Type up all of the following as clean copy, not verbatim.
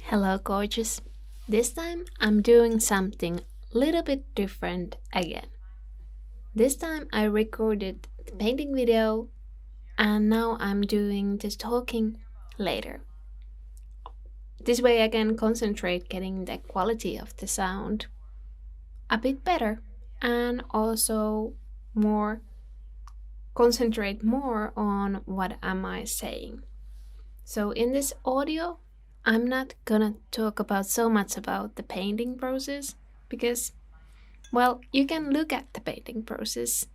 Hello, gorgeous. This time I'm doing something a little bit different again. This time I recorded the painting video and now I'm doing this talking later. This way I can concentrate getting the quality of the sound a bit better and also more concentrate more on what am I saying. So in this audio I'm not gonna talk about so much about the painting process because, well, you can look at the painting process.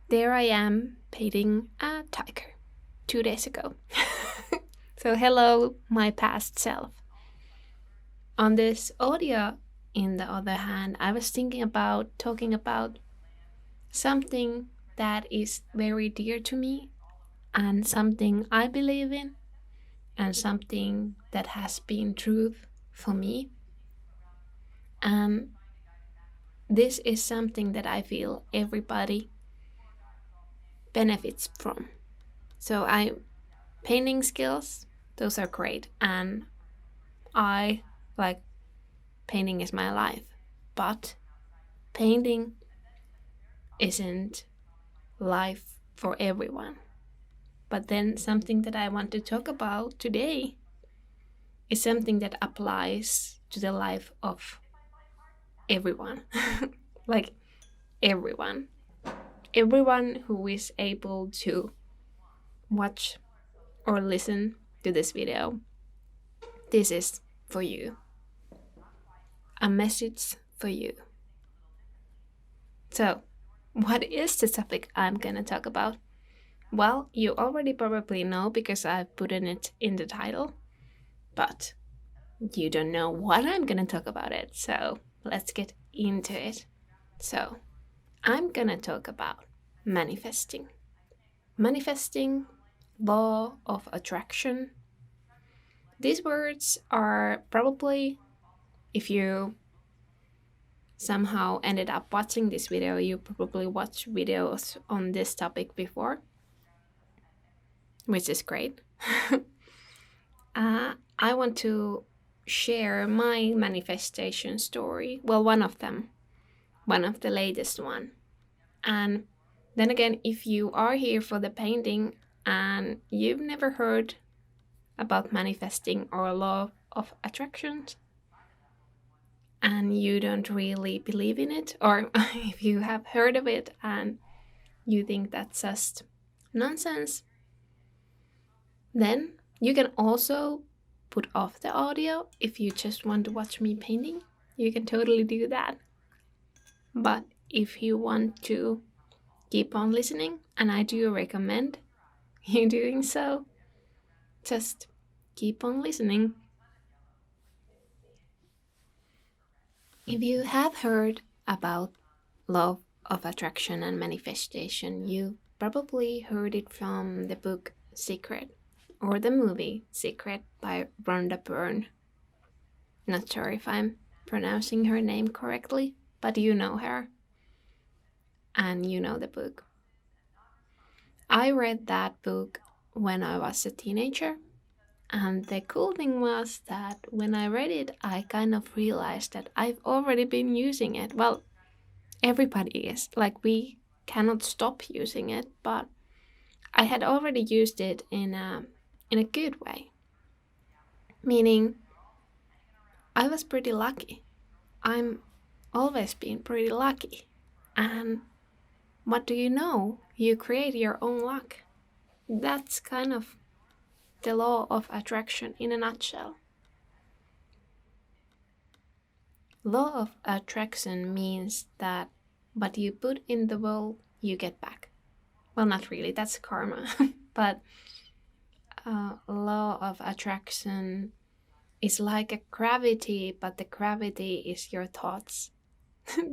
There I am painting a tiger 2 days ago. So, hello, my past self. On this audio, in the other hand, I was thinking about talking about something that is very dear to me and something I believe in and something that has been truth for me. And this is something that I feel everybody benefits from. So painting skills, those are great, and I like painting is my life. But painting isn't life for everyone. But then something that I want to talk about today is something that applies to the life of everyone. Like everyone. Everyone who is able to watch or listen to this video. This is for you. A message for you. So, what is the topic I'm gonna talk about? Well, you already probably know because I've put it in the title, but you don't know what I'm gonna talk about it. So, let's get into it. So, I'm gonna talk about manifesting. Manifesting, law of attraction. These words are probably, if you somehow ended up watching this video, you probably watched videos on this topic before, which is great. I want to share my manifestation story. Well, one of them, one of the latest one. And then again, if you are here for the painting and you've never heard about manifesting or law of attractions, and you don't really believe in it, or if you have heard of it and you think that's just nonsense, then you can also put off the audio if you just want to watch me painting. You can totally do that. But if you want to keep on listening, and I do recommend you doing so, just keep on listening. If you have heard about law of attraction and manifestation, you probably heard it from the book Secret or the movie Secret by Rhonda Byrne. Not sure if I'm pronouncing her name correctly, but you know her and you know the book. I read that book when I was a teenager, and the cool thing was that when I read it, I kind of realized that I've already been using it. Well, everybody is. Like, we cannot stop using it, but I had already used it in a good way. Meaning, I was pretty lucky. I'm always been pretty lucky. And what do you know? You create your own luck. That's kind of the law of attraction in a nutshell. Law of attraction means that what you put in the world, you get back. Well, not really, that's karma. But law of attraction is like a gravity, but the gravity is your thoughts.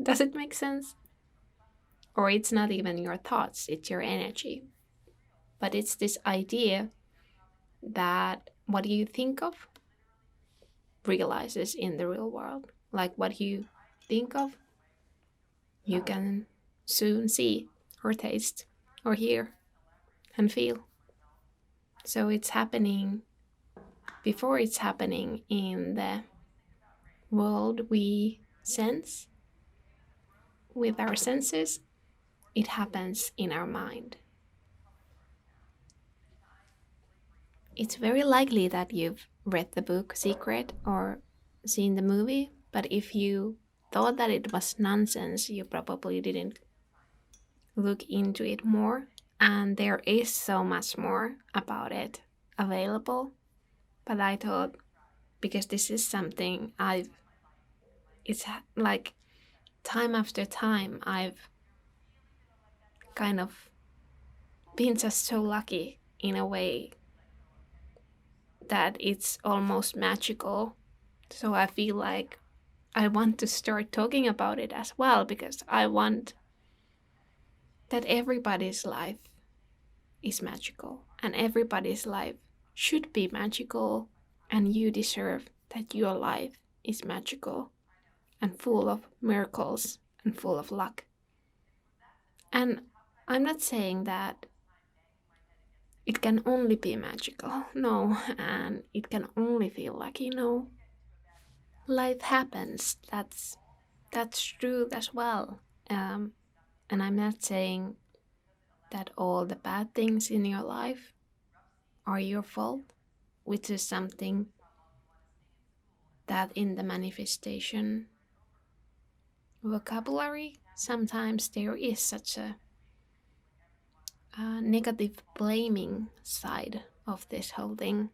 Does it make sense? Or it's not even your thoughts, it's your energy. But it's this idea that what you think of realizes in the real world. Like what you think of, you can soon see or taste or hear and feel. So it's happening before it's happening in the world we sense with our senses, it happens in our mind. It's very likely that you've read the book Secret or seen the movie, but if you thought that it was nonsense, you probably didn't look into it more. And there is so much more about it available. But I thought, because this is something it's like time after time, I've kind of been just so lucky in a way that it's almost magical. So I feel like I want to start talking about it as well, because I want that everybody's life is magical and everybody's life should be magical, and you deserve that your life is magical and full of miracles and full of luck. And I'm not saying that it can only be magical, no, and it can only feel lucky, no. Life happens, that's true as well. And I'm not saying that all the bad things in your life are your fault, which is something that in the manifestation vocabulary sometimes there is such a negative blaming side of this whole thing.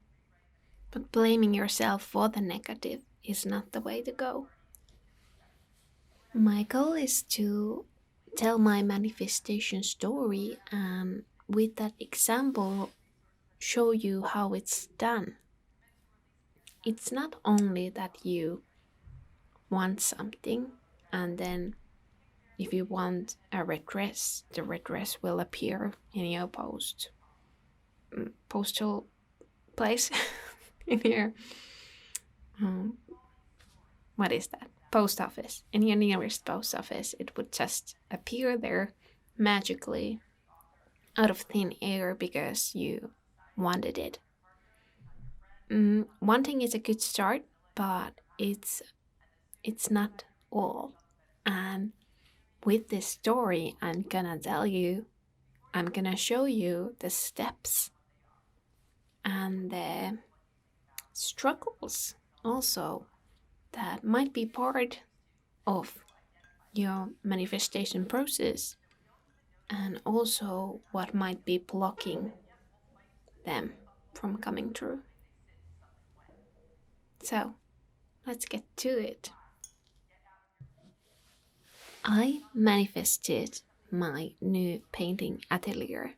But blaming yourself for the negative is not the way to go. My goal is to tell my manifestation story and with that example show you how it's done. It's not only that you want something and then if you want a red dress, the red dress will appear in your postal place in your what is that? Post office. In your nearest post office, it would just appear there magically out of thin air because you wanted it. Wanting is a good start, but it's not all. And with this story, I'm gonna show you the steps and the struggles also that might be part of your manifestation process, and also what might be blocking them from coming true. So, let's get to it. I manifested my new painting atelier.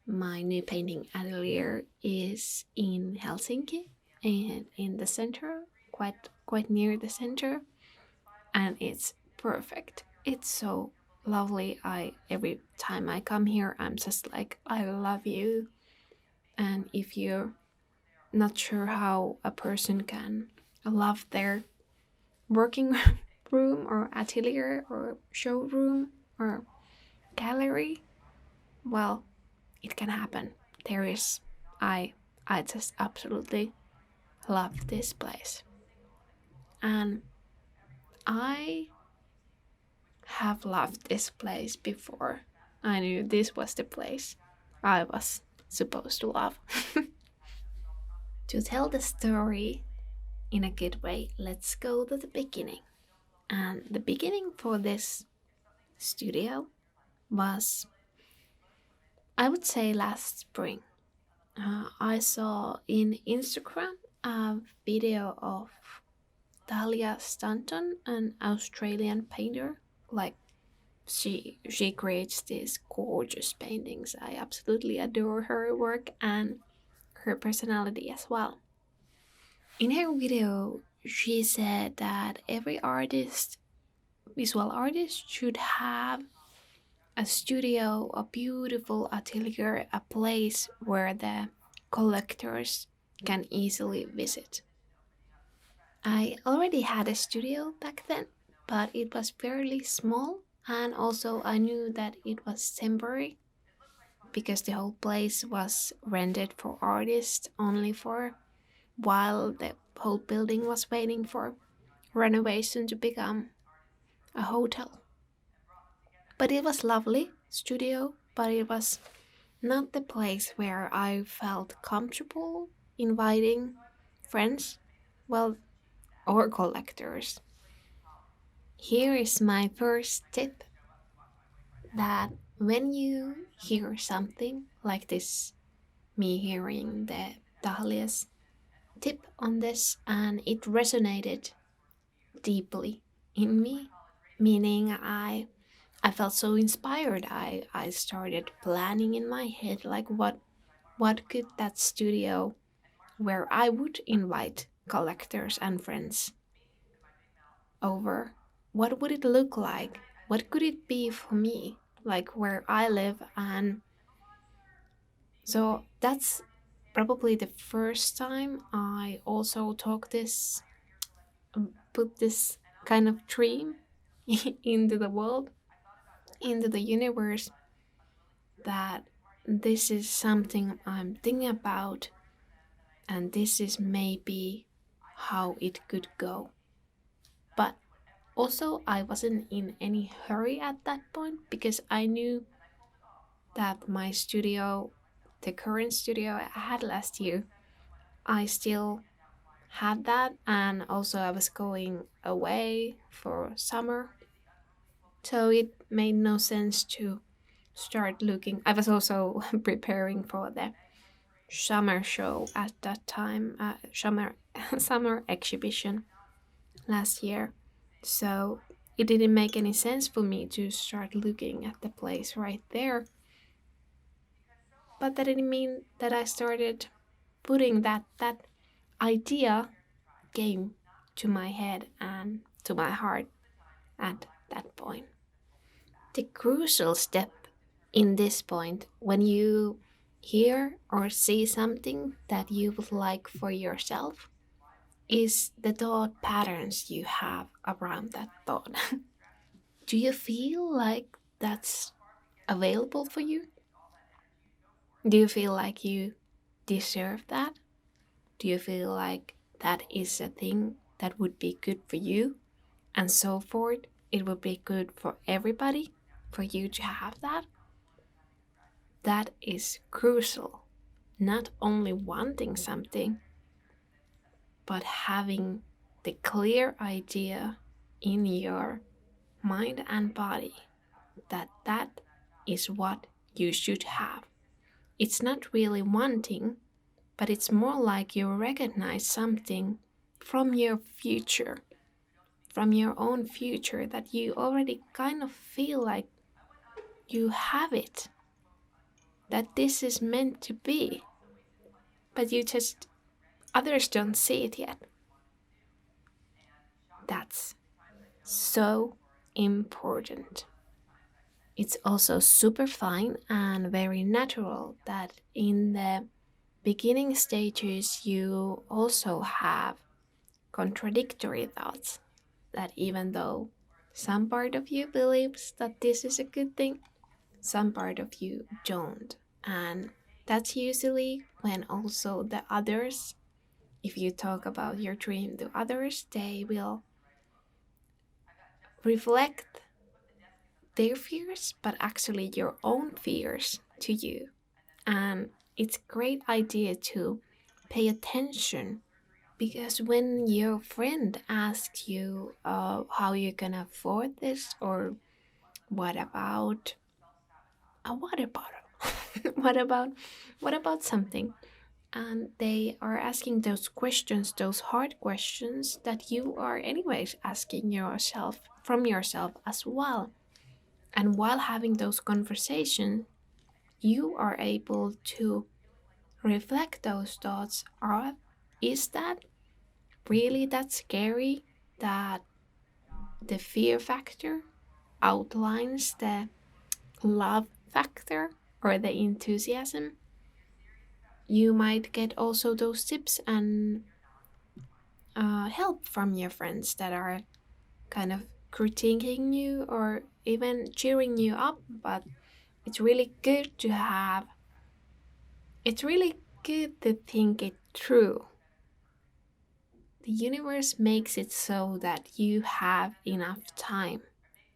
My new painting atelier is in Helsinki and in the center, quite near the center, and it's perfect. It's so lovely. Every time I come here, I'm just like, I love you. And if you're not sure how a person can love their working room or atelier or showroom or gallery, well, it can happen. I just absolutely love this place. And I have loved this place before. I knew this was the place I was supposed to love. To tell the story in a good way, let's go to the beginning. And the beginning for this studio was, I would say, last spring. I saw in Instagram a video of Talia Stanton, an Australian painter. Like she creates these gorgeous paintings. I absolutely adore her work and her personality as well. In her video, she said that every visual artist, should have a studio, a beautiful atelier, a place where the collectors can easily visit. I already had a studio back then, but it was fairly small, and also I knew that it was temporary because the whole place was rented for artists only for while the whole building was waiting for renovation to become a hotel. But it was lovely studio, but it was not the place where I felt comfortable inviting friends, well, or collectors. Here is my first tip that when you hear something like this, me hearing the Dahlia's tip on this, and it resonated deeply in me, meaning I felt so inspired. I started planning in my head like what could that studio where I would invite collectors and friends over, what would it look like? What could it be for me? Like where I live. And so that's probably the first time I also put this kind of dream into the world, into the universe, that this is something I'm thinking about, and this is maybe how it could go. But also, I wasn't in any hurry at that point because I knew that my studio, the current studio I had last year, I still had that, and also I was going away for summer, so it made no sense to start looking. I was also preparing for the summer show at that time, summer exhibition last year. So it didn't make any sense for me to start looking at the place right there. But that didn't mean that I started putting that idea came to my head and to my heart at that point. The crucial step in this point, when you hear or see something that you would like for yourself, is the thought patterns you have around that thought. Do you feel like that's available for you? Do you feel like you deserve that? Do you feel like that is a thing that would be good for you? And so forth, it would be good for everybody for you to have that? That is crucial. Not only wanting something, but having the clear idea in your mind and body that that is what you should have. It's not really wanting, but it's more like you recognize something from your future, from your own future, that you already kind of feel like you have it, that this is meant to be, but you just, others don't see it yet. That's so important. It's also super fine and very natural that in the beginning stages you also have contradictory thoughts. That even though some part of you believes that this is a good thing, some part of you don't. And that's usually when also the others, if you talk about your dream to others, they will reflect their fears, but actually your own fears to you. And it's a great idea to pay attention, because when your friend asks you how you can afford this, or what about a water bottle, what about something, and they are asking those questions, those hard questions that you are anyways asking yourself from yourself as well. And while having those conversations, you are able to reflect those thoughts. Is that really that scary, that the fear factor outlines the love factor or the enthusiasm? You might get also those tips and help from your friends that are kind of critiquing you or even cheering you up. But it's really good it's really good to think it through, the universe makes it so that you have enough time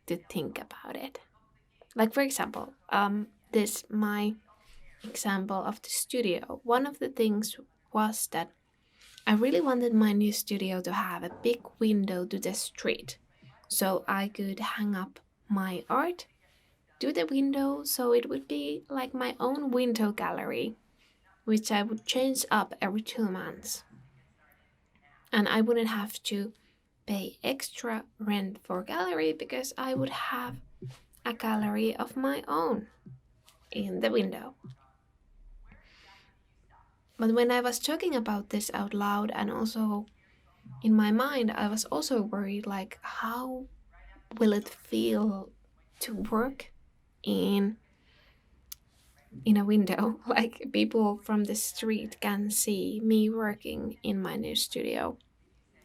to think about it. Like for example, this my example of the studio. One of the things was that I really wanted my new studio to have a big window to the street so I could hang up my art to the window so it would be like my own window gallery, which I would change up every 2 months. And I wouldn't have to pay extra rent for gallery because I would have a gallery of my own in the window. But when I was talking about this out loud and also in my mind, I was also worried like, how will it feel to work in a window? Like people from the street can see me working in my new studio.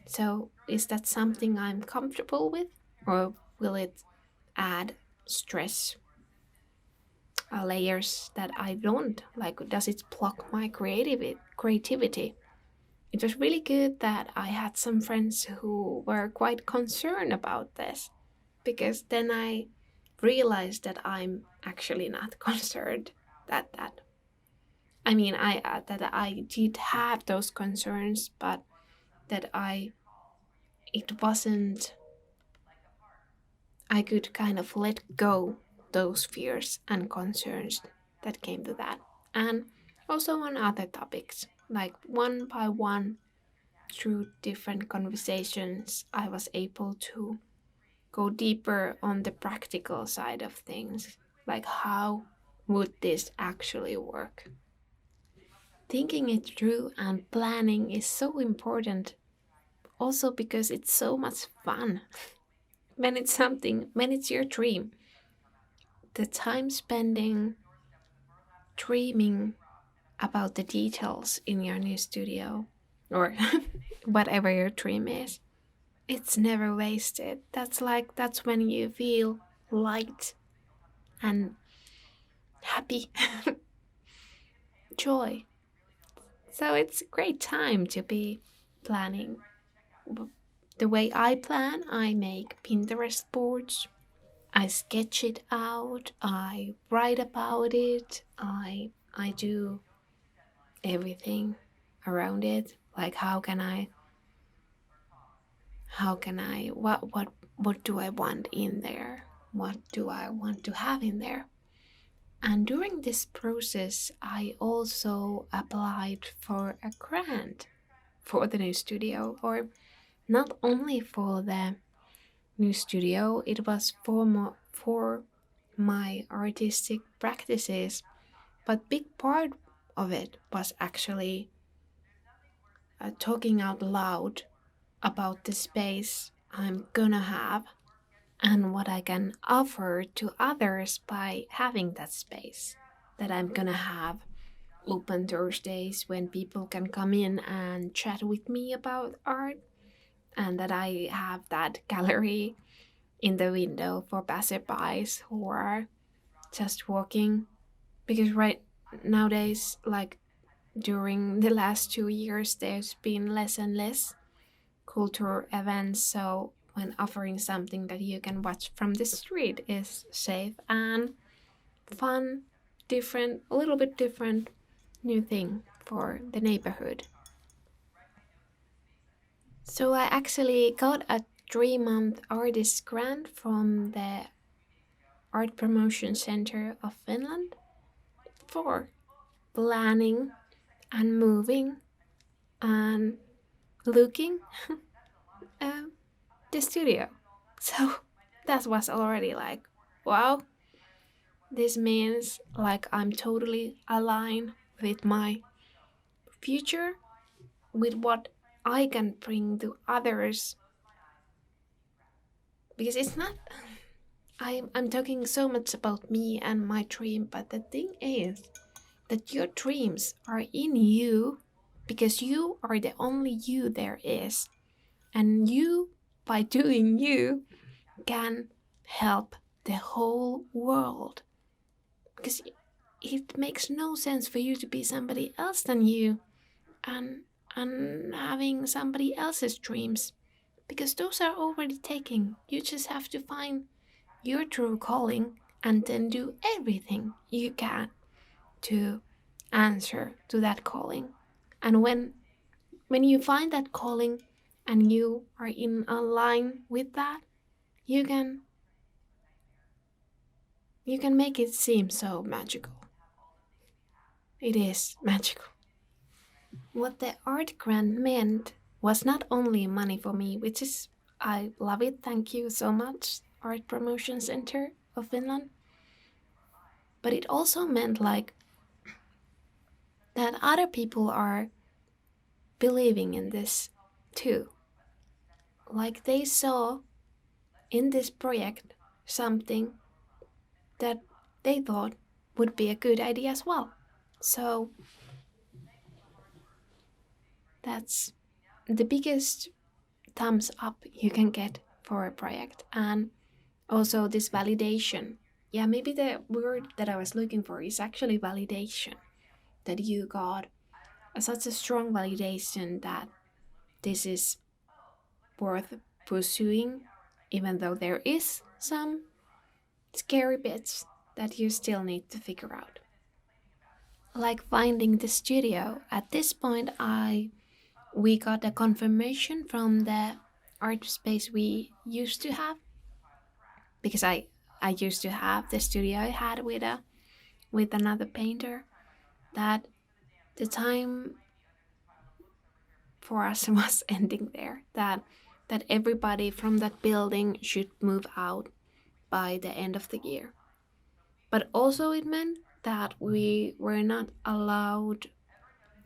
So is that something I'm comfortable with, or will it add stress, layers that I don't like? Does it block my creativity? It was really good that I had some friends who were quite concerned about this, because then I realized that I'm actually not concerned that. I mean, I did have those concerns, but that it wasn't. I could kind of let go those fears and concerns that came to that, and also on other topics, like one by one, through different conversations, I was able to go deeper on the practical side of things, like how would this actually work? Thinking it through and planning is so important, also because it's so much fun. When it's your dream, the time spending dreaming about the details in your new studio or whatever your dream is, it's never wasted. That's when you feel light and happy, joy. So it's a great time to be planning. The way I plan, I make Pinterest boards. I sketch it out, I write about it, I do everything around it. Like what do I want in there? What do I want to have in there? And during this process, I also applied for a grant for the new studio, or not only for the new studio, it was for my artistic practices, but big part of it was actually talking out loud about the space I'm gonna have and what I can offer to others by having that space. That I'm gonna have open Thursdays when people can come in and chat with me about art, and that I have that gallery in the window for passerbys who are just walking. Because right nowadays, like during the last 2 years, there's been less and less cultural events, so when offering something that you can watch from the street is safe and fun, different, a little bit different new thing for the neighborhood. So I actually got a 3-month artist grant from the Art Promotion Center of Finland for planning and moving and looking uh, the studio. So that was already like, wow, this means like I'm totally aligned with my future, with what I can bring to others. Because it's not, I'm talking so much about me and my dream, but the thing is that your dreams are in you because you are the only you there is. And you, by doing you, can help the whole world. Because it makes no sense for you to be somebody else than you. And and having somebody else's dreams because those are already taken. You just have to find your true calling and then do everything you can to answer to that calling. And when you find that calling and you are in a line with that, you can you can make it seem so magical. It is magical. What the art grant meant was not only money for me, which is I love it, thank you so much, Art Promotion Center of Finland, but it also meant like that other people are believing in this too. Like they saw in this project something that they thought would be a good idea as well. So that's the biggest thumbs up you can get for a project. And also this validation. Yeah, maybe the word that I was looking for is actually validation. That you got such a strong validation that this is worth pursuing, even though there is some scary bits that you still need to figure out. Like finding the studio. At this point, I we got a confirmation from the art space we used to have because I used to have the studio I had with another painter that the time for us was ending there that everybody from that building should move out by the end of the year. But also it meant that we were not allowed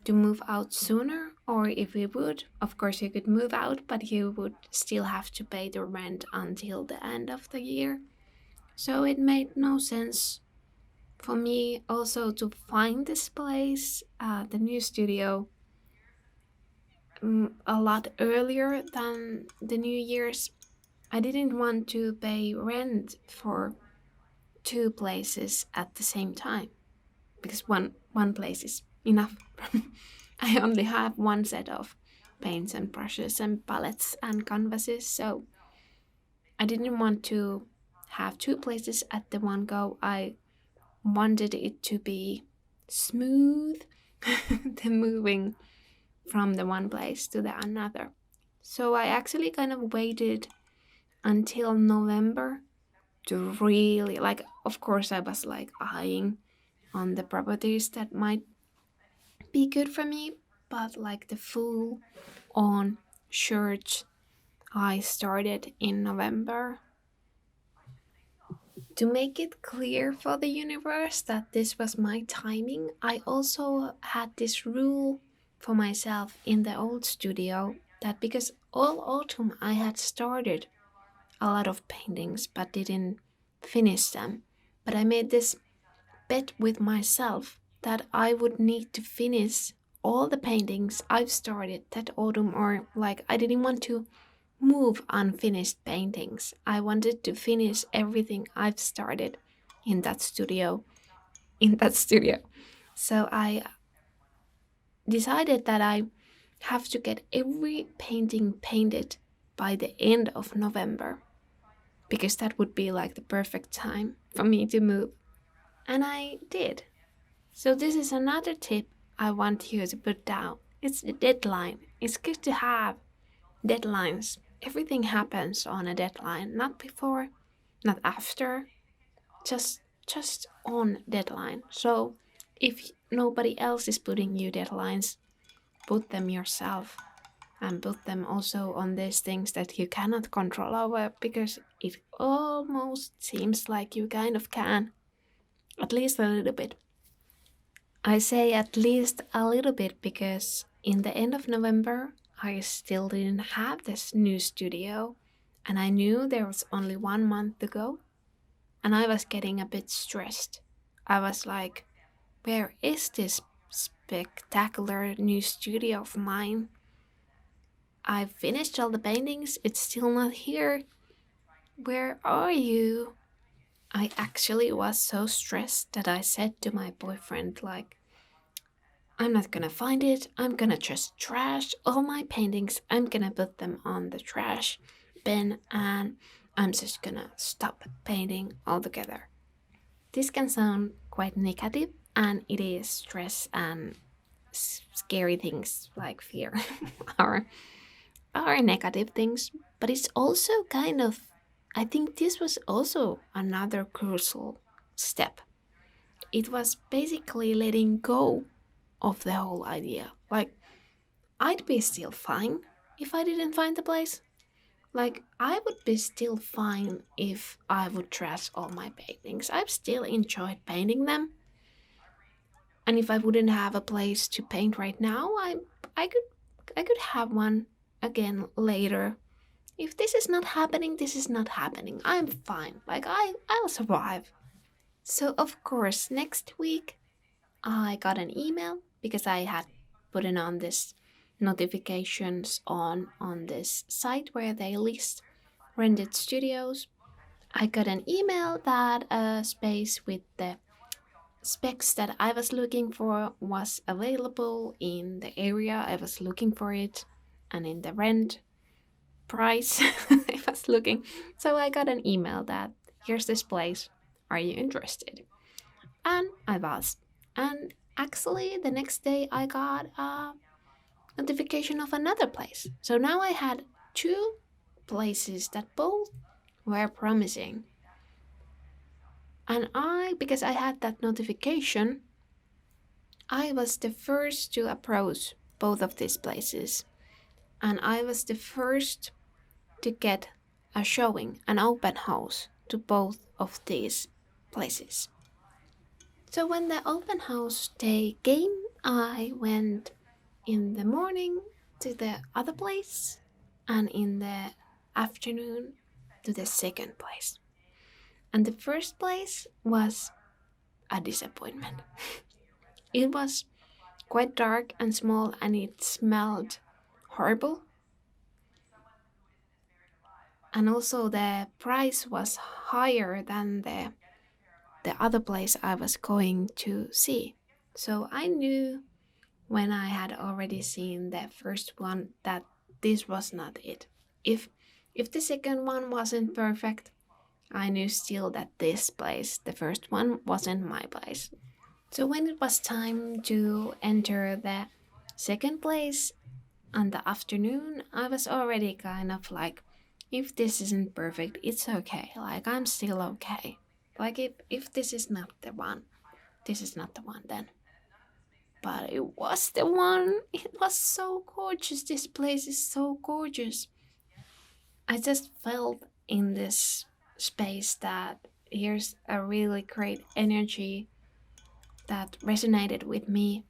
to move out sooner, or if we would, of course you could move out, but you would still have to pay the rent until the end of the year. So it made no sense for me also to find this place, the new studio, a lot earlier than the New Year's. I didn't want to pay rent for two places at the same time because one place is enough. I only have one set of paints and brushes and palettes and canvases, so I didn't want to have two places at the one go. I wanted it to be smooth, the moving from the one place to the another. So I actually kind of waited until November to really like, of course I was like eyeing on the properties that might be good for me, but like the full on search I started in November. To make it clear for the universe that this was my timing, I also had this rule for myself in the old studio that because all autumn I had started a lot of paintings but didn't finish them. But I made this bet with myself that I would need to finish all the paintings I've started that autumn, or like I didn't want to move unfinished paintings. I wanted to finish everything I've started in that studio. In that studio. So I decided that I have to get every painting painted by the end of November because that would be like the perfect time for me to move. And I did. So this is another tip I want you to put down. It's the deadline. It's good to have deadlines. Everything happens on a deadline, not before, not after, just on deadline. So if nobody else is putting you deadlines, put them yourself and put them also on these things that you cannot control over because it almost seems like you kind of can, at least a little bit. I say at least a little bit because in the end of November, I still didn't have this new studio and I knew there was only 1 month to go and I was getting a bit stressed. I was like, where is this spectacular new studio of mine? I've finished all the paintings, it's still not here. Where are you? I actually was so stressed that I said to my boyfriend, like, I'm not gonna find it. I'm gonna just trash all my paintings. I'm gonna put them on the trash bin and I'm just gonna stop painting altogether. This can sound quite negative, and it is stress and scary things like fear are, are negative things, but it's also kind of, I think this was also another crucial step. It was basically letting go of the whole idea. Like, I'd be still fine if I didn't find the place. Like, I would be still fine if I would trash all my paintings. I've still enjoyed painting them. And if I wouldn't have a place to paint right now, I could I could have one again later. If this is not happening, this is not happening. I'm fine. Like I'll survive. So of course, next week I got an email because I had put in on this notifications on this site where they list rented studios. I got an email that a space with the specs that I was looking for was available in the area I was looking for it and in the rent price I was looking. So I got an email that here's this place. Are you interested? And I was. And actually, the next day I got a notification of another place. So now I had two places that both were promising. And because I had that notification, I was the first to approach both of these places. And I was the first to get a showing, an open house to both of these places. So when the open house day came, I went in the morning to the other place and in the afternoon to the second place. And the first place was a disappointment. It was quite dark and small and it smelled horrible. And also the price was higher than the other place I was going to see. So I knew when I had already seen the first one that this was not it. If the second one wasn't perfect, I knew still that this place, the first one, wasn't my place. So when it was time to enter the second place on the afternoon, I was already kind of like, if this isn't perfect, it's okay. Like I'm still okay. Like if this is not the one, this is not the one then. But it was the one. It was so gorgeous. This place is so gorgeous. I just felt in this space that here's a really great energy that resonated with me.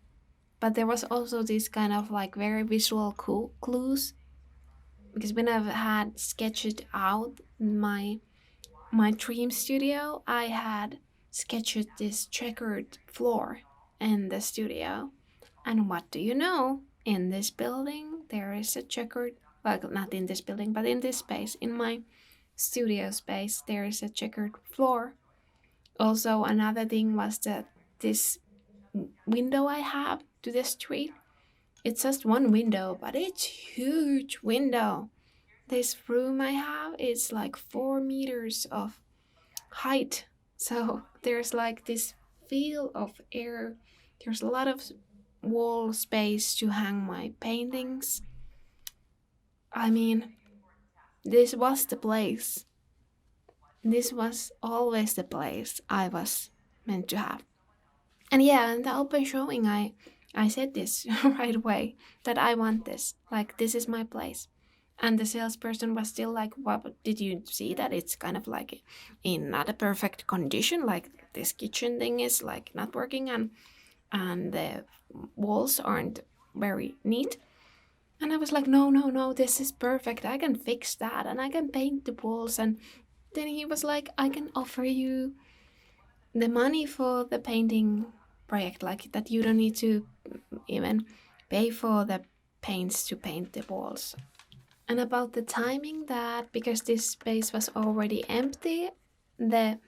But there was also this kind of like very visual clues because when I've had sketched out my dream studio, I had sketched this checkered floor in the studio. And what do you know? In this building, there is a checkered, well, not in this building, but in this space, in my studio space, there is a checkered floor. Also, another thing was that this window I have to the street, it's just one window, but it's huge window. This room I have is like 4 meters of height. So there's like this feel of air. There's a lot of wall space to hang my paintings. I mean, this was the place. This was always the place I was meant to have. And yeah, in the open showing, I said this right away that I want this. Like, this is my place. And the salesperson was still like, "What did you see that it's kind of like in not a perfect condition? Like this kitchen thing is like not working, and the walls aren't very neat." And I was like, "No, no, no, this is perfect. I can fix that, and I can paint the walls." And then he was like, "I can offer you the money for the painting project, like that you don't need to even pay for the paints to paint the walls." And about the timing, that because this space was already empty, the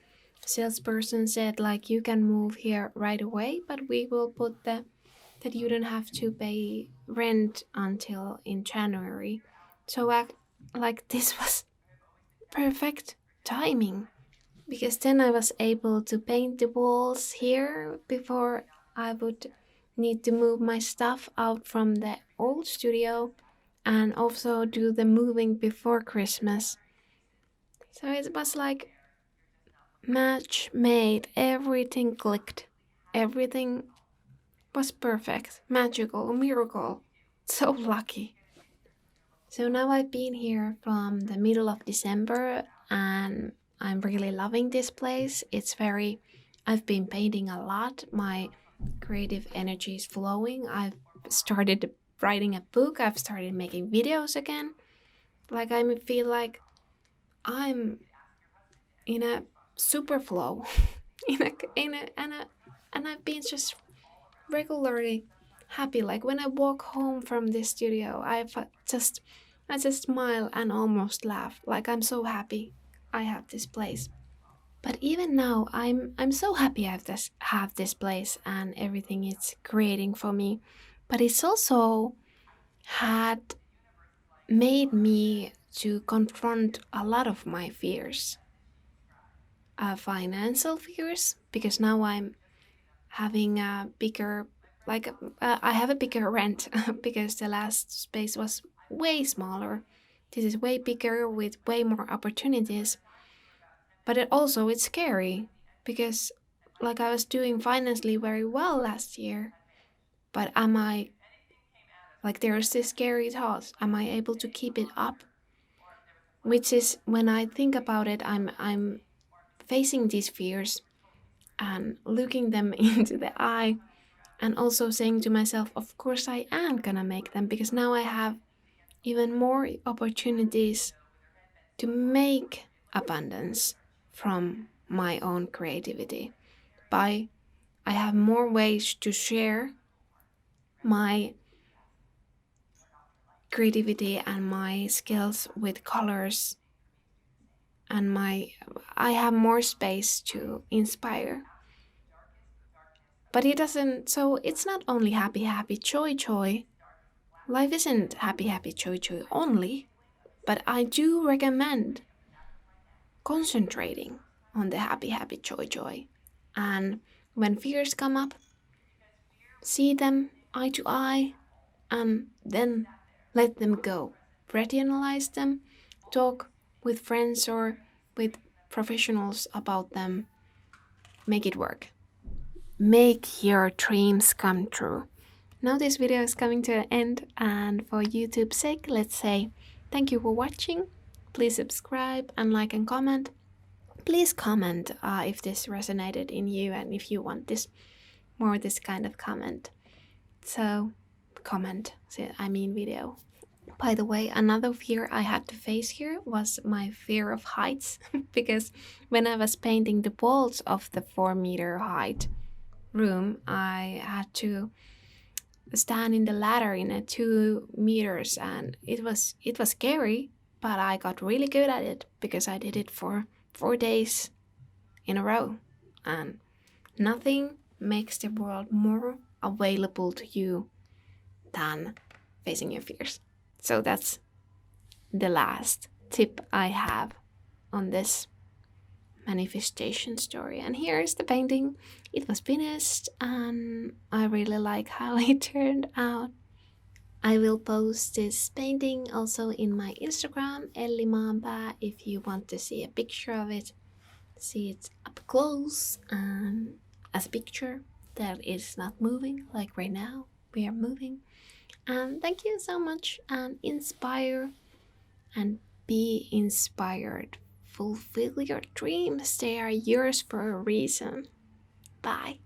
salesperson said like, "You can move here right away, but we will put the that you don't have to pay rent until in January. So like this was perfect timing because then I was able to paint the walls here before I would need to move my stuff out from the old studio and also do the moving before Christmas. So it was like match made, everything clicked, everything was perfect, magical, miracle. So lucky. So now I've been here from the middle of December and I'm really loving this place. I've been painting a lot. My creative energy is flowing. I've started writing a book. I've started making videos again. Like I feel like I'm in a super flow, and I've been just regularly happy. Like when I walk home from the studio, I just smile and almost laugh. Like I'm so happy I have this place. But even now, I'm so happy I have this place and everything it's creating for me. But it's also had made me to confront a lot of my fears, financial fears, because now I'm having a bigger, I have a bigger rent because the last space was way smaller. This is way bigger with way more opportunities. But it's scary because like I was doing financially very well last year. But am I like there's this scary thought, am I able to keep it up? Which is when I think about it, I'm facing these fears and looking them into the eye and also saying to myself, of course I am gonna make them because now I have even more opportunities to make abundance from my own creativity. By I have more ways to share my creativity and my skills with colors and I have more space to inspire. But it's not only happy, happy, joy, joy. Life isn't happy, happy, joy, joy only, but I do recommend concentrating on the happy, happy, joy, joy. And when fears come up, see them eye to eye and then let them go. Rationalize them, talk with friends or with professionals about them, make it work. Make your dreams come true. Now this video is coming to an end, and for YouTube's sake, let's say thank you for watching. Please subscribe and like and comment. Please comment if this resonated in you and if you want this kind of comment. So comment, video. By the way, another fear I had to face here was my fear of heights because when I was painting the walls of the 4-meter height room, I had to stand in the ladder in a 2 meters and it was scary, but I got really good at it because I did it for 4 days in a row, and nothing makes the world more available to you than facing your fears. So that's the last tip I have on this manifestation story. And here's the painting. It was finished and I really like how it turned out. I will post this painting also in my Instagram, Elli Maanpää, if you want to see a picture of it. See it up close and as a picture that is not moving, like right now we are moving. And thank you so much, and inspire and be inspired. Fulfill your dreams, they are yours for a reason. Bye.